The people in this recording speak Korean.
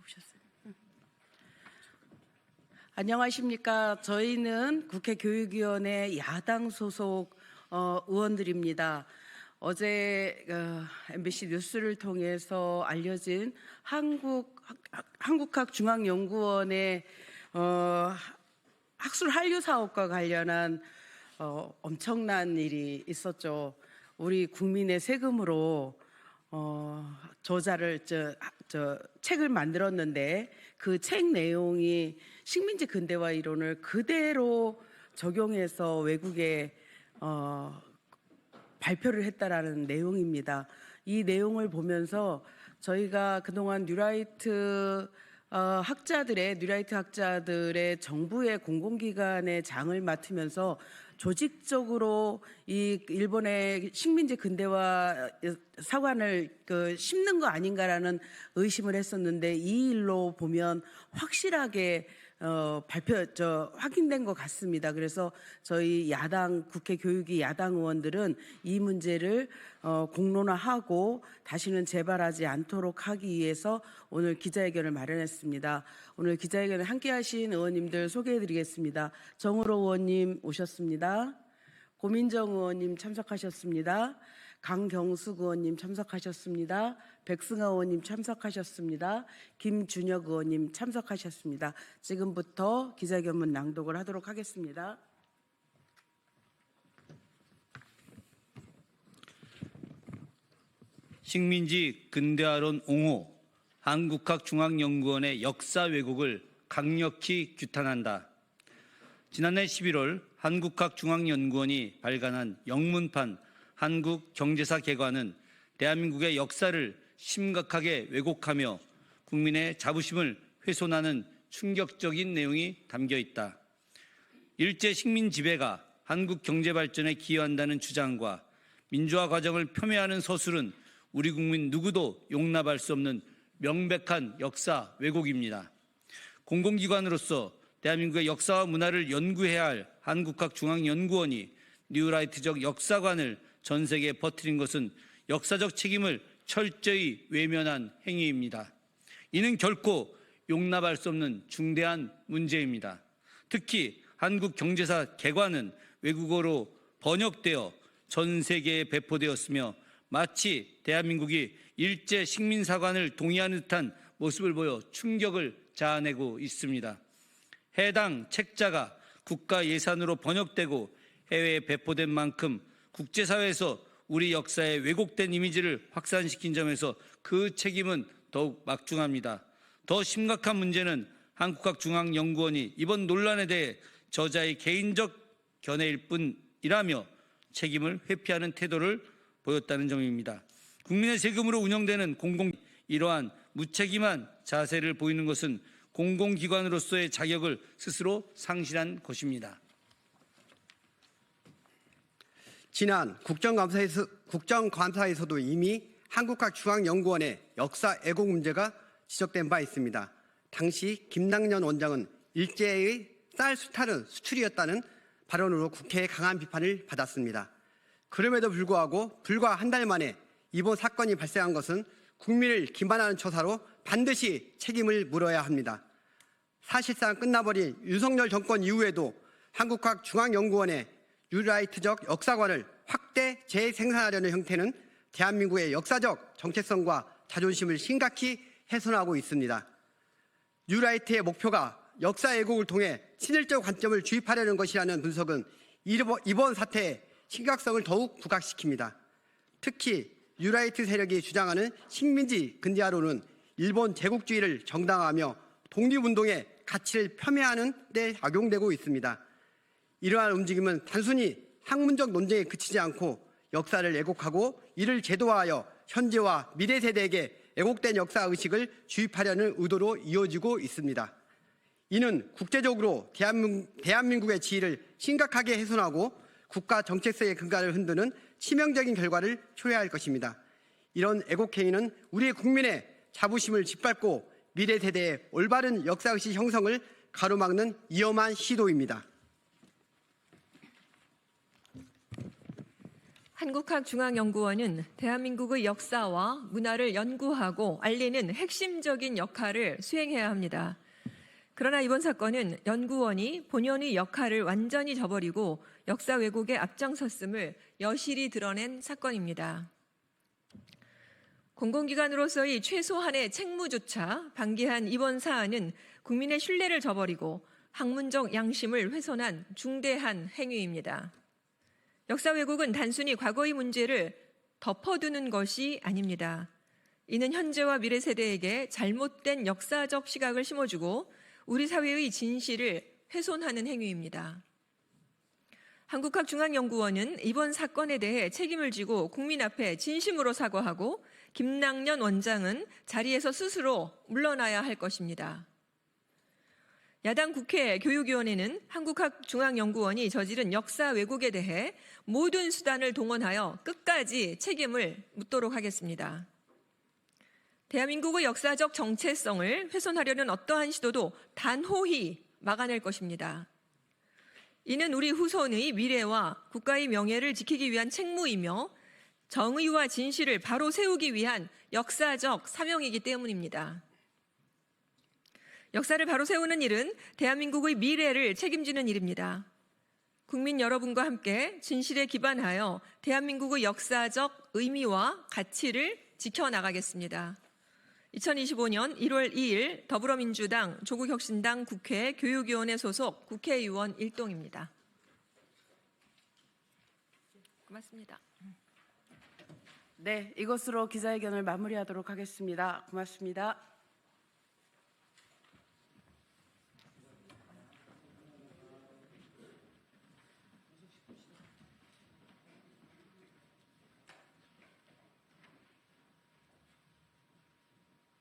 오셨어요. 안녕하십니까. 저희는 국회 교육위원회 야당 소속 의원들입니다. 어제 MBC 뉴스를 통해서 알려진 한국학중앙연구원의 학술 한류 사업과 관련한 엄청난 일이 있었죠. 우리 국민의 세금으로 책을 만들었는데 그 책 내용이 식민지 근대화 이론을 그대로 적용해서 외국에 발표를 했다라는 내용입니다. 이 내용을 보면서 저희가 그동안 뉴라이트 학자들의 정부의 공공기관의 장을 맡으면서 조직적으로 이 일본의 식민지 근대화 사관을 심는 거 아닌가라는 의심을 했었는데 이 일로 보면 확실하게 확인된 것 같습니다. 그래서 저희 국회 교육위 야당 의원들은 이 문제를 공론화하고 다시는 재발하지 않도록 하기 위해서 오늘 기자회견을 마련했습니다. 오늘 기자회견에 함께하신 의원님들 소개해드리겠습니다. 정우로 의원님 오셨습니다. 고민정 의원님 참석하셨습니다. 강경숙 의원님 참석하셨습니다. 백승하 의원님 참석하셨습니다. 김준혁 의원님 참석하셨습니다. 지금부터 기자회견문 낭독을 하도록 하겠습니다. 식민지 근대화론 옹호, 한국학중앙연구원의 역사 왜곡을 강력히 규탄한다. 지난해 11월 한국학중앙연구원이 발간한 영문판 한국경제사 개관은 대한민국의 역사를 심각하게 왜곡하며 국민의 자부심을 훼손하는 충격적인 내용이 담겨 있다. 일제 식민 지배가 한국 경제 발전에 기여한다는 주장과 민주화 과정을 폄훼하는 서술은 우리 국민 누구도 용납할 수 없는 명백한 역사 왜곡입니다. 공공기관으로서 대한민국의 역사와 문화를 연구해야 할 한국학중앙연구원이 뉴라이트적 역사관을 전 세계에 퍼뜨린 것은 역사적 책임을 철저히 외면한 행위입니다. 이는 결코 용납할 수 없는 중대한 문제입니다. 특히 한국경제사 개관은 외국어로 번역되어 전 세계에 배포되었으며 마치 대한민국이 일제 식민사관을 동의하는 듯한 모습을 보여 충격을 자아내고 있습니다. 해당 책자가 국가 예산으로 번역되고 해외에 배포된 만큼 국제사회에서 우리 역사의 왜곡된 이미지를 확산시킨 점에서 그 책임은 더욱 막중합니다. 더 심각한 문제는 한국학중앙연구원이 이번 논란에 대해 저자의 개인적 견해일 뿐이라며 책임을 회피하는 태도를 보였다는 점입니다. 국민의 세금으로 운영되는 이러한 무책임한 자세를 보이는 것은 공공기관으로서의 자격을 스스로 상실한 것입니다. 지난 국정감사에서도 이미 한국학중앙연구원의 역사 왜곡 문제가 지적된 바 있습니다. 당시 김남년 원장은 일제의 쌀 수탈은 수출이었다는 발언으로 국회의 강한 비판을 받았습니다. 그럼에도 불구하고 불과 한 달 만에 이번 사건이 발생한 것은 국민을 기만하는 처사로 반드시 책임을 물어야 합니다. 사실상 끝나버린 윤석열 정권 이후에도 한국학중앙연구원의 뉴라이트적 역사관을 확대 재생산하려는 형태는 대한민국의 역사적 정체성과 자존심을 심각히 훼손하고 있습니다. 뉴라이트의 목표가 역사 왜곡을 통해 친일적 관점을 주입하려는 것이라는 분석은 이번 사태의 심각성을 더욱 부각시킵니다. 특히 뉴라이트 세력이 주장하는 식민지 근대화론은 일본 제국주의를 정당화하며 독립운동의 가치를 폄훼하는 데 악용되고 있습니다. 이러한 움직임은 단순히 학문적 논쟁에 그치지 않고 역사를 왜곡하고 이를 제도화하여 현재와 미래 세대에게 왜곡된 역사의식을 주입하려는 의도로 이어지고 있습니다. 이는 국제적으로 대한민국의 지위를 심각하게 훼손하고 국가 정체성의 근간을 흔드는 치명적인 결과를 초래할 것입니다. 이런 왜곡행위는 우리 국민의 자부심을 짓밟고 미래 세대의 올바른 역사의식 형성을 가로막는 위험한 시도입니다. 한국학중앙연구원은 대한민국의 역사와 문화를 연구하고 알리는 핵심적인 역할을 수행해야 합니다. 그러나 이번 사건은 연구원이 본연의 역할을 완전히 저버리고 역사 왜곡에 앞장섰음을 여실히 드러낸 사건입니다. 공공기관으로서의 최소한의 책무조차 방기한 이번 사안은 국민의 신뢰를 저버리고 학문적 양심을 훼손한 중대한 행위입니다. 역사 왜곡은 단순히 과거의 문제를 덮어두는 것이 아닙니다. 이는 현재와 미래 세대에게 잘못된 역사적 시각을 심어주고 우리 사회의 진실을 훼손하는 행위입니다. 한국학중앙연구원은 이번 사건에 대해 책임을 지고 국민 앞에 진심으로 사과하고 김낙년 원장은 자리에서 스스로 물러나야 할 것입니다. 야당 국회 교육위원회는 한국학중앙연구원이 저지른 역사 왜곡에 대해 모든 수단을 동원하여 끝까지 책임을 묻도록 하겠습니다. 대한민국의 역사적 정체성을 훼손하려는 어떠한 시도도 단호히 막아낼 것입니다. 이는 우리 후손의 미래와 국가의 명예를 지키기 위한 책무이며 정의와 진실을 바로 세우기 위한 역사적 사명이기 때문입니다. 역사를 바로 세우는 일은 대한민국의 미래를 책임지는 일입니다. 국민 여러분과 함께 진실에 기반하여 대한민국의 역사적 의미와 가치를 지켜나가겠습니다. 2025년 1월 2일 더불어민주당 조국혁신당 국회 교육위원회 소속 국회의원 일동입니다. 고맙습니다. 네, 이것으로 기자회견을 마무리하도록 하겠습니다. 고맙습니다.